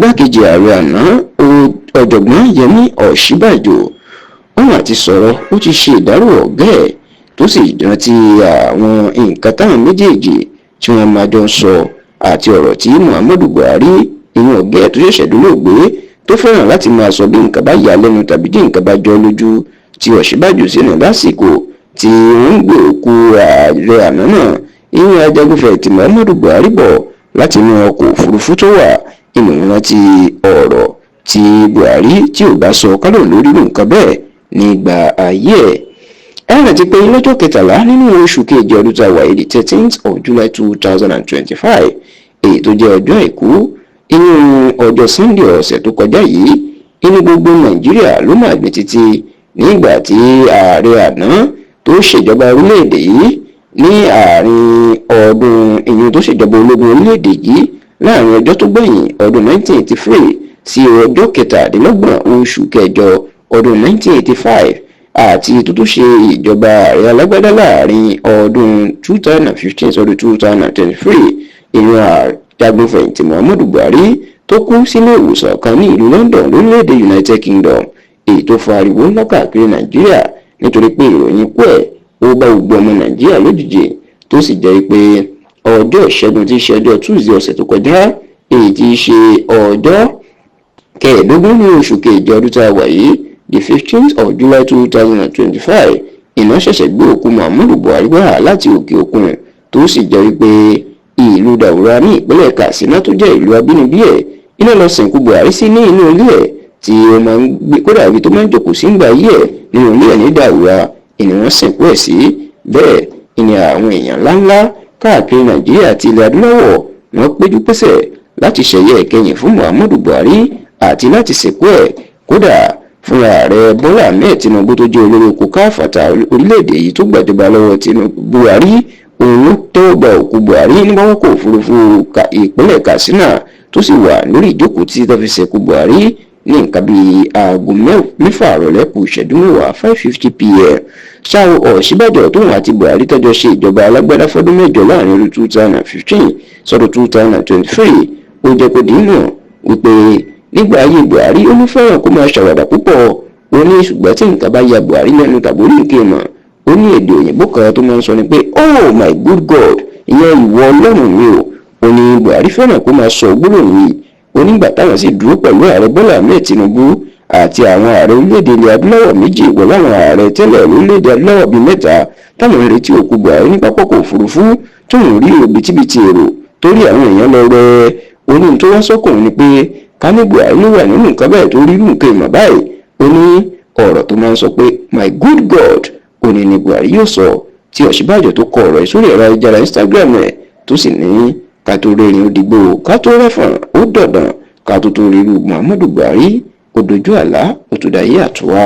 igbákejì ààrẹ àná ọ̀jọ̀gbọ́n Yẹmí Ọ̀ṣínbàjò òun àti sọ̀rọ̀ ó ti ṣe ìdárò ọ̀gá ẹ̀ tó sì rántí àwọn nǹkan táwọn méjèèjì tí wọ́n máa jọ sọ àti ọ̀rọ̀ tí Muhammadu Buhari ìyẹn ọ̀gá ẹ̀ tó ṣẹ̀ṣẹ̀ dolóògbé tó fẹ́ràn láti máa sọ bí nǹkan bá yà lẹ́nu tàbí tí nǹkan bá jọ lójú tí Ọ̀ṣínbàjò sínú lásìkò tí wọ́n ń gbé òkú ààrẹ àná náà ìyẹn ajagunfẹ̀yìntì Muhammadu Buhari bọ̀ láti inú ọkọ̀ òfurufú tó wà inú rántí ọ̀rọ̀ tí Buhari tí ò bá sọ kálọ̀ lórí nǹkan bẹ́ẹ̀ nígbà ayé ẹ̀. ẹ rántí pé lọ́jọ́ 13 nínú oṣù kejì ọdún tá a wà yìí 13th of July 2025 èyí tó jẹ́ ọjọ́ àìkú inú ọjọ́ Sunday ọ̀sẹ̀ tó kọjá yìí inú gbogbo Nàìjíríà ló máa gbé títí nígbà tí ààrẹ àná tó ṣèjọba orílẹ̀-èdè yìí ní àárín ọdún ìyẹn tó ṣèjọba ológun orílẹ̀-èdè yìí láàrin ọjọ́ tó gbẹ̀yìn ọdún 1983 sí ọjọ́ 17 oṣù kẹjọ ọdún 1985 àti tó tún ṣe ìjọba ààrẹ alágbádá láàrin ọdún 2015 sọdún 2023 ìran ajagunfẹ̀yìntì Muhammadu Buhari tó kú sílé ìwòsàn kan ní ìlú London lórílẹ̀‐èdè United Kingdom èyí tó fa ariwo ńlá káàkiri Nàìjíríà nítorí pé ìròyìn ikú ẹ̀ ó bá gbogbo ọmọ Nàìjíríà lójijì tó sì jẹ́ pé ọjọ́ ìṣẹ́gun tí í ṣe ọjọ́ Tuesday ọ̀sẹ̀ tó kọjá èyí tí í ṣe ọjọ́ 15 ní oṣù kejì ọdún tá a wà yìí the 15th of July 2025 iná ṣẹ̀ṣẹ̀ gbé òkú Muhammadu Buhari wá láti òkè òkun tó sì jẹ́ wípé ìlú Daura ní ìpínlẹ̀ Katsina tó jẹ́ ìlú abínibí ẹ̀ iná lọ sìnkú Buhari sí ní inú ilé ẹ̀ tí ó máa ń gbé kódà ibi tó máa ń jókòó sí ń gbà yí ẹ̀ nínú ilé ẹ̀ ní Daura ìní wọ́n sìnkú ẹ̀ sí bẹ́ẹ̀ ìní àwọn èèyàn ńláńlá káàkiri Nàìjíríà àti ilẹ̀ adúláwọ̀ wọ́n péjú pésẹ̀ láti ṣẹ̀yẹ ìkẹyìn fún Muhammadu Buhari àti láti sìnkú ẹ̀ kódà fúnra ààrẹ Bọ́lá Ahmed Tinubu tó jẹ́ olórí oko káfàtà orílẹ̀-èdè yìí tó gbàjọba lọ́wọ́ Tinubu Buhari òun ló tẹ́wọ́ gba òkú Buhari ní pápákọ̀ òfurufú ìpínlẹ̀ Katsina tó sì wà lórí ìjókòó tí tó fi sìnkú Buhari ní nǹkan bíi aago 6 àrọ̀lẹ́ kù ìṣẹ́jú mẹ́wàá 5:50 p.m. ṣáò Ọ̀ṣínbàjò tóun àti Buhari tọ́jọ́ ṣe ìjọba alágbádá fọ́dún mẹ́jọ láàrin ọdún 2015 sọ́dún 2023 ó jẹ́ kó dínà wípé nígbà ayé Buhari ó ní fẹ́ràn kó máa ṣàwàdà púpọ̀ ó ní ṣùgbọ́n tí nǹkan bá ya Buhari lẹ́nu tàbí orí nǹkan mọ̀ ó ní èdè òyìnbó kan tó máa ń sọ ni pé oh my good God ìyẹn ìwọ Ọlọ́run mi ò ó ní Buhari fẹ́ràn kó máa sọ gbólóhùn yìí ó nígbà táwọn sì dúró pẹ̀lú ààrẹ Bọ́lá Ahmed Tinubu àti àwọn ààrẹ orílẹ̀-èdè ilẹ̀ adúláwọ̀ méjì pẹ̀lú àwọn ààrẹ tẹ́lẹ̀ orílẹ̀-èdè adúláwọ̀ bíi 3 táwọn ń retí òkú Buhari ní pápákọ̀ òfurufú tó ń rí òbítíbitì èrò torí àwọn èèyàn lọ rẹ oní tó wá sọ́kùnrin ni pé ká ní Buhari ló wà nínú nǹkan báyìí tó rí irú nǹkan ìmọ̀ báyìí ó ní ọ̀rọ̀ tó máa ń sọ pé my good God ó ní Buhari yóò sọ tí Ọ̀ṣínbàjò tó kọ ọ̀rọ̀ ìsórí ẹ̀rọ ayélujára Instagram rẹ̀ tó sì ní ká tó rẹ́rìn ó dìgbò ká tó rẹ́fọ̀n ó dọ̀dàn ká tó rí irú Muhammadu Buhari ó dojú àlá ó tó dayé àtúwá.